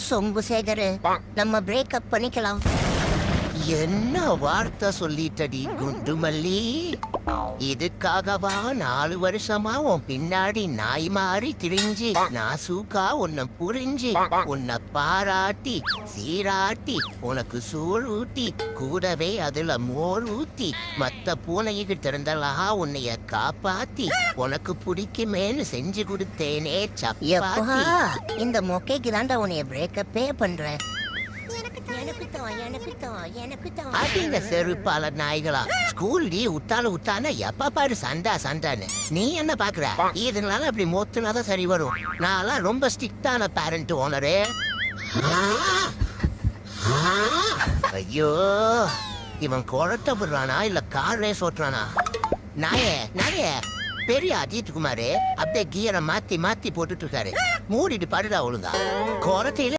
சொம்பு சேகரு, நம்ம பிரேக்கப் பண்ணிக்கலாம். என்ன வார்த்தை சொல்லிட்டடி குண்டுமல்லி? இதுக்காகவா 4 வருஷமா உன் பின்னாடி நாய் மாறி திரிஞ்சு நாசூக்கா உன்னை புரிஞ்சு உன்னை பாராட்டி சீராட்டி உனக்கு சோறு ஊட்டி கூடவே அதுல மோர் ஊத்தி மத்த பூனைகிட்ட இருந்தலா உன்னைய காப்பாத்தி உனக்கு பிடிக்குமேன்னு செஞ்சு கொடுத்தேனே சப்பாத்தி. இந்த மொக்கைக்கு தாண்டா உன்னைய பிரேக்கப்பே பண்றேன். அதிக செருப்பால நாய்களா ஸ்கூல்லி உத்தான எப்ப பாரு சண்டான்னு நீ என்ன பாக்குற? இதனால அப்படி மொத்துனாதான் சரி வரும். நான் ரொம்ப ஸ்ட்ரிக்டான பேரண்ட் ஓனரே. ஐயோ, இவன் குழட்ட விடுறானா இல்ல கார் ரேஸ் ஓட்டுறானா? நாயே பெரிய அஜித் குமாரு அப்படியே கியரை மாத்தி போட்டுட்டு இருக்காரு. மூடிட்டு பாடுடா ஒழுங்கா. குறத்தையில